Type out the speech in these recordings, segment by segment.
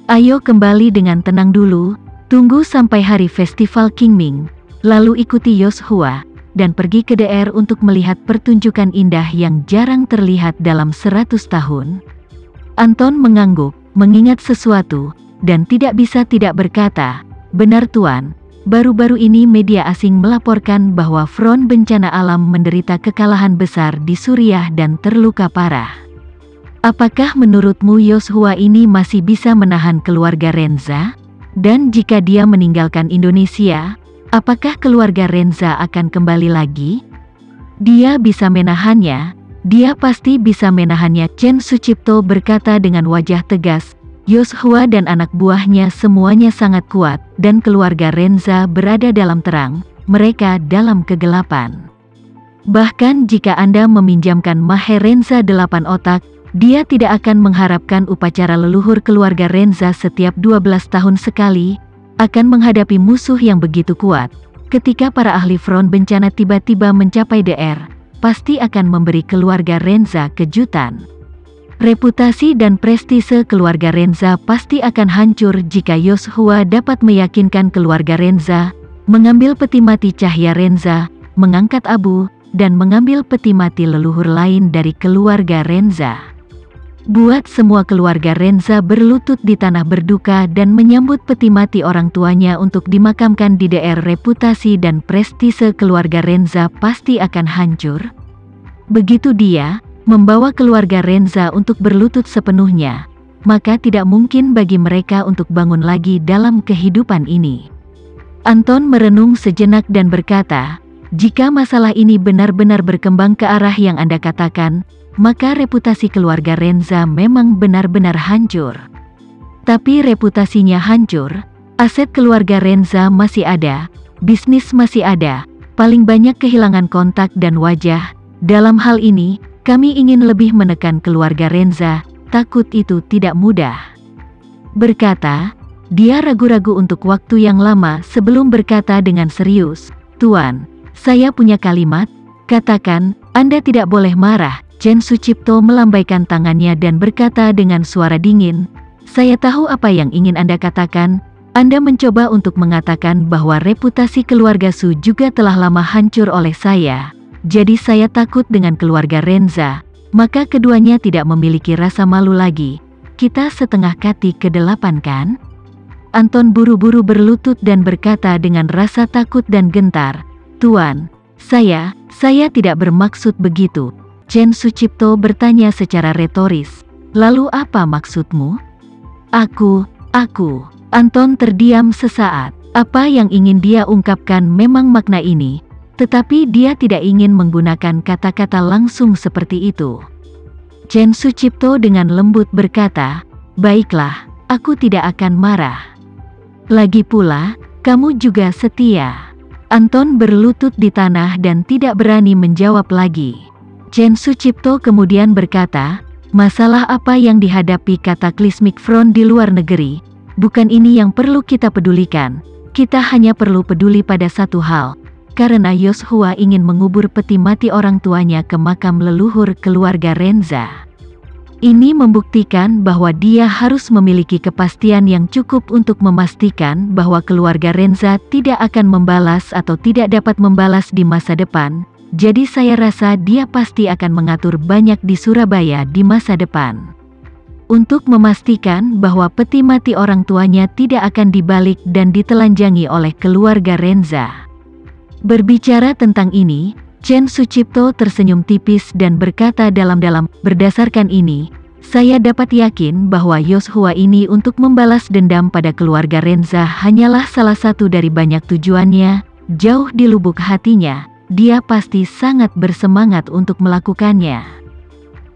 Ayo kembali dengan tenang dulu, tunggu sampai hari festival Qingming, lalu ikuti Yoshua, dan pergi ke DR untuk melihat pertunjukan indah yang jarang terlihat dalam 100 tahun. Anton mengangguk, mengingat sesuatu, dan tidak bisa tidak berkata, benar Tuan, baru-baru ini media asing melaporkan bahwa Front Bencana Alam menderita kekalahan besar di Suriah dan terluka parah. Apakah menurutmu Yoshua ini masih bisa menahan keluarga Renza? Dan jika dia meninggalkan Indonesia, apakah keluarga Renza akan kembali lagi? Dia bisa menahannya, dia pasti bisa menahannya. Chen Sucipto berkata dengan wajah tegas, Yoshua dan anak buahnya semuanya sangat kuat, dan keluarga Renza berada dalam terang, mereka dalam kegelapan. Bahkan jika Anda meminjamkan Maher Renza 8 otak, dia tidak akan mengharapkan upacara leluhur keluarga Renza setiap 12 tahun sekali, akan menghadapi musuh yang begitu kuat. Ketika para ahli front bencana tiba-tiba mencapai DR, pasti akan memberi keluarga Renza kejutan. Reputasi dan prestise keluarga Renza pasti akan hancur jika Yoshua dapat meyakinkan keluarga Renza, mengambil peti mati Cahya Renza, mengangkat abu, dan mengambil peti mati leluhur lain dari keluarga Renza. Buat semua keluarga Renza berlutut di tanah berduka dan menyambut peti mati orang tuanya untuk dimakamkan di DR. Reputasi dan prestise keluarga Renza pasti akan hancur. Begitu dia membawa keluarga Renza untuk berlutut sepenuhnya, maka tidak mungkin bagi mereka untuk bangun lagi dalam kehidupan ini. Anton merenung sejenak dan berkata, jika masalah ini benar-benar berkembang ke arah yang Anda katakan, maka reputasi keluarga Renza memang benar-benar hancur. Tapi reputasinya hancur, aset keluarga Renza masih ada, bisnis masih ada, paling banyak kehilangan kontak dan wajah. Dalam hal ini, kami ingin lebih menekan keluarga Renza, takut itu tidak mudah. Berkata, dia ragu-ragu untuk waktu yang lama sebelum berkata dengan serius, Tuan, saya punya kalimat, katakan, Anda tidak boleh marah. Chen Sucipto melambaikan tangannya dan berkata dengan suara dingin, saya tahu apa yang ingin Anda katakan. Anda mencoba untuk mengatakan bahwa reputasi keluarga Su juga telah lama hancur oleh saya. Jadi saya takut dengan keluarga Renza, maka keduanya tidak memiliki rasa malu lagi. Kita setengah kati ke-8 kan? Anton buru-buru berlutut dan berkata dengan rasa takut dan gentar, Tuan, saya tidak bermaksud begitu. Chen Sucipto bertanya secara retoris, lalu apa maksudmu? Aku. Anton terdiam sesaat. Apa yang ingin dia ungkapkan memang makna ini, tetapi dia tidak ingin menggunakan kata-kata langsung seperti itu. Chen Sucipto dengan lembut berkata, baiklah, aku tidak akan marah. Lagi pula, kamu juga setia. Anton berlutut di tanah dan tidak berani menjawab lagi. Chen Sucipto kemudian berkata, masalah apa yang dihadapi Cataclysmic Front di luar negeri, bukan ini yang perlu kita pedulikan. Kita hanya perlu peduli pada satu hal, karena Yoshua ingin mengubur peti mati orang tuanya ke makam leluhur keluarga Renza. Ini membuktikan bahwa dia harus memiliki kepastian yang cukup untuk memastikan bahwa keluarga Renza tidak akan membalas atau tidak dapat membalas di masa depan. Jadi saya rasa dia pasti akan mengatur banyak di Surabaya di masa depan. Untuk memastikan bahwa peti mati orang tuanya tidak akan dibalik dan ditelanjangi oleh keluarga Renza. Berbicara tentang ini, Chen Sucipto tersenyum tipis dan berkata dalam-dalam, berdasarkan ini, saya dapat yakin bahwa Yoshua ini untuk membalas dendam pada keluarga Renza hanyalah salah satu dari banyak tujuannya. Jauh di lubuk hatinya, dia pasti sangat bersemangat untuk melakukannya.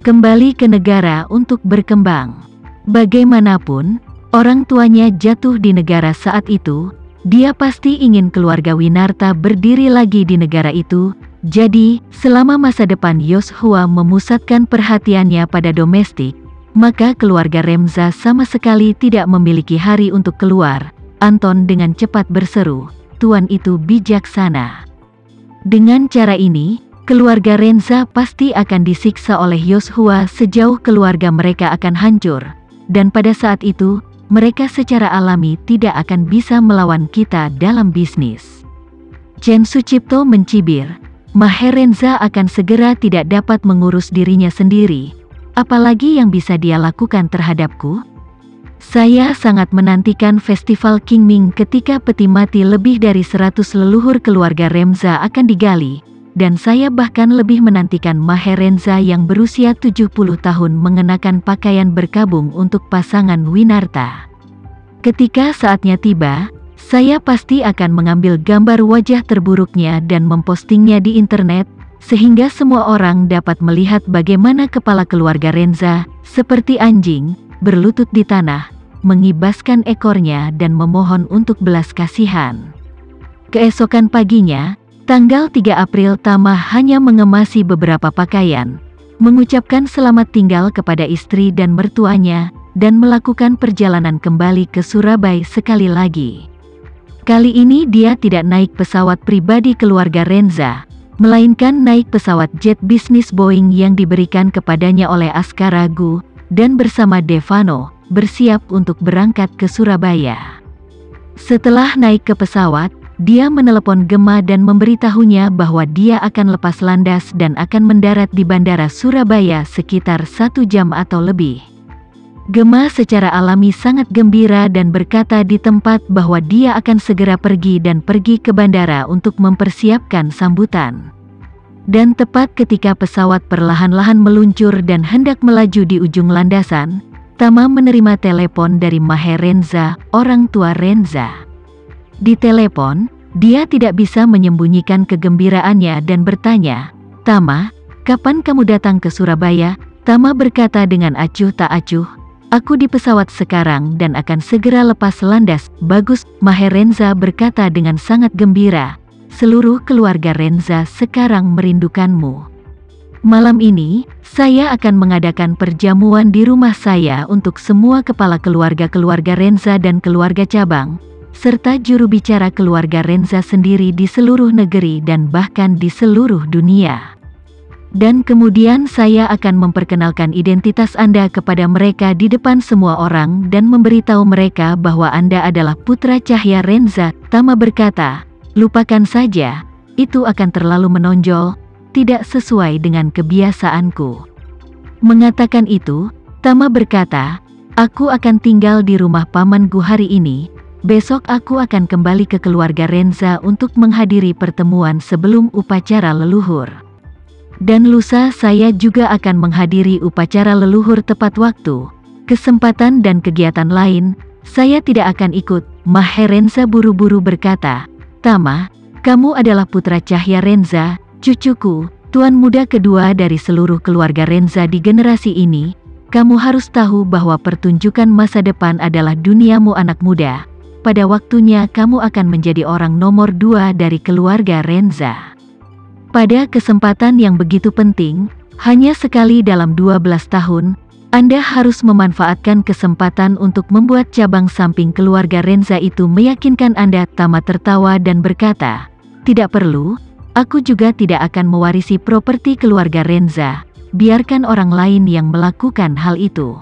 Kembali ke negara untuk berkembang. Bagaimanapun, orang tuanya jatuh di negara saat itu, dia pasti ingin keluarga Winarta berdiri lagi di negara itu. Jadi, selama masa depan Yoshua memusatkan perhatiannya pada domestik, maka keluarga Renza sama sekali tidak memiliki hari untuk keluar. Anton dengan cepat berseru, Tuan itu bijaksana. Dengan cara ini, keluarga Renza pasti akan disiksa oleh Yoshua sejauh keluarga mereka akan hancur. Dan pada saat itu, mereka secara alami tidak akan bisa melawan kita dalam bisnis. Chen Sucipto mencibir, Maherenza akan segera tidak dapat mengurus dirinya sendiri, apalagi yang bisa dia lakukan terhadapku? Saya sangat menantikan festival Qingming ketika peti mati lebih dari 100 leluhur keluarga Remza akan digali, dan saya bahkan lebih menantikan Maherenza yang berusia 70 tahun mengenakan pakaian berkabung untuk pasangan Winarta. Ketika saatnya tiba, saya pasti akan mengambil gambar wajah terburuknya dan mempostingnya di internet, sehingga semua orang dapat melihat bagaimana kepala keluarga Renza, seperti anjing, berlutut di tanah, mengibaskan ekornya dan memohon untuk belas kasihan. Keesokan paginya, tanggal 3 April, Tama hanya mengemasi beberapa pakaian, mengucapkan selamat tinggal kepada istri dan mertuanya, dan melakukan perjalanan kembali ke Surabaya sekali lagi. Kali ini dia tidak naik pesawat pribadi keluarga Renza, melainkan naik pesawat jet bisnis Boeing yang diberikan kepadanya oleh Askara Gu, dan bersama Devano, bersiap untuk berangkat ke Surabaya. Setelah naik ke pesawat, dia menelepon Gema dan memberitahunya bahwa dia akan lepas landas dan akan mendarat di Bandara Surabaya sekitar 1 jam atau lebih. Gema secara alami sangat gembira dan berkata di tempat bahwa dia akan segera pergi ke bandara untuk mempersiapkan sambutan. Dan tepat ketika pesawat perlahan-lahan meluncur dan hendak melaju di ujung landasan, Tama menerima telepon dari Maherenza, orang tua Renza. Di telepon, dia tidak bisa menyembunyikan kegembiraannya dan bertanya, "Tama, kapan kamu datang ke Surabaya?" Tama berkata dengan acuh tak acuh, "Aku di pesawat sekarang dan akan segera lepas landas." "Bagus," Maherenza berkata dengan sangat gembira, "seluruh keluarga Renza sekarang merindukanmu. Malam ini, saya akan mengadakan perjamuan di rumah saya untuk semua kepala keluarga Renza dan keluarga cabang, serta juru bicara keluarga Renza sendiri di seluruh negeri dan bahkan di seluruh dunia. Dan kemudian saya akan memperkenalkan identitas Anda kepada mereka di depan semua orang dan memberitahu mereka bahwa Anda adalah putra Cahya Renza." Tama berkata, "Lupakan saja, itu akan terlalu menonjol, tidak sesuai dengan kebiasaanku." Mengatakan itu, Tama berkata, "Aku akan tinggal di rumah pamanku hari ini, besok aku akan kembali ke keluarga Renza untuk menghadiri pertemuan sebelum upacara leluhur. Dan lusa saya juga akan menghadiri upacara leluhur tepat waktu. Kesempatan dan kegiatan lain, saya tidak akan ikut." Maherenza buru-buru berkata, "Tama, kamu adalah putra Cahya Renza, cucuku, tuan muda kedua dari seluruh keluarga Renza di generasi ini. Kamu harus tahu bahwa pertunjukan masa depan adalah duniamu anak muda. Pada waktunya kamu akan menjadi orang nomor 2 dari keluarga Renza. Pada kesempatan yang begitu penting, hanya sekali dalam 12 tahun, Anda harus memanfaatkan kesempatan untuk membuat cabang samping keluarga Renza itu meyakinkan Anda." Tama tertawa dan berkata, "Tidak perlu, aku juga tidak akan mewarisi properti keluarga Renza, biarkan orang lain yang melakukan hal itu."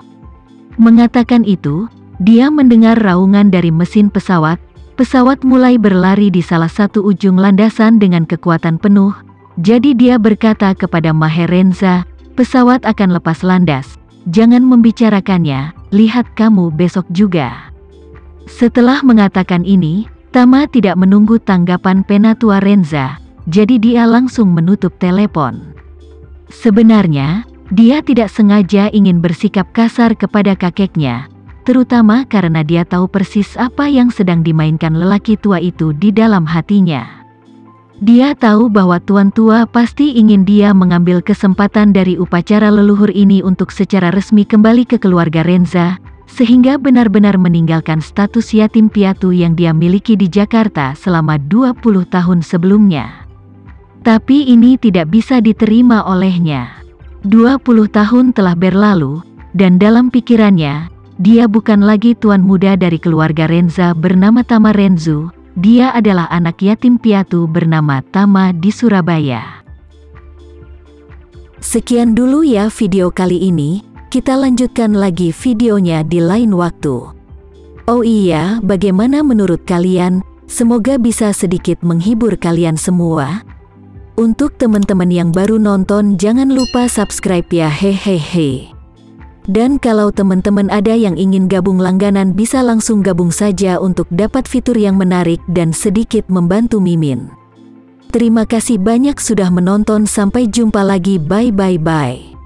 Mengatakan itu, dia mendengar raungan dari mesin pesawat. Pesawat mulai berlari di salah satu ujung landasan dengan kekuatan penuh. Jadi dia berkata kepada Maherenza, "Pesawat akan lepas landas, jangan membicarakannya, lihat kamu besok juga." Setelah mengatakan ini, Tama tidak menunggu tanggapan penatua Renza, jadi dia langsung menutup telepon. Sebenarnya, dia tidak sengaja ingin bersikap kasar kepada kakeknya, terutama karena dia tahu persis apa yang sedang dimainkan lelaki tua itu di dalam hatinya. Dia tahu bahwa tuan tua pasti ingin dia mengambil kesempatan dari upacara leluhur ini untuk secara resmi kembali ke keluarga Renza, sehingga benar-benar meninggalkan status yatim piatu yang dia miliki di Jakarta selama 20 tahun sebelumnya. Tapi ini tidak bisa diterima olehnya. 20 tahun telah berlalu, dan dalam pikirannya, dia bukan lagi tuan muda dari keluarga Renza bernama Tama Renzu. Dia adalah anak yatim piatu bernama Tama di Surabaya. Sekian dulu ya video kali ini, kita lanjutkan lagi videonya di lain waktu. Oh iya, bagaimana menurut kalian? Semoga bisa sedikit menghibur kalian semua. Untuk teman-teman yang baru nonton, jangan lupa subscribe ya, hehehe. Dan kalau teman-teman ada yang ingin gabung langganan, bisa langsung gabung saja untuk dapat fitur yang menarik dan sedikit membantu Mimin. Terima kasih banyak sudah menonton, sampai jumpa lagi, bye bye bye.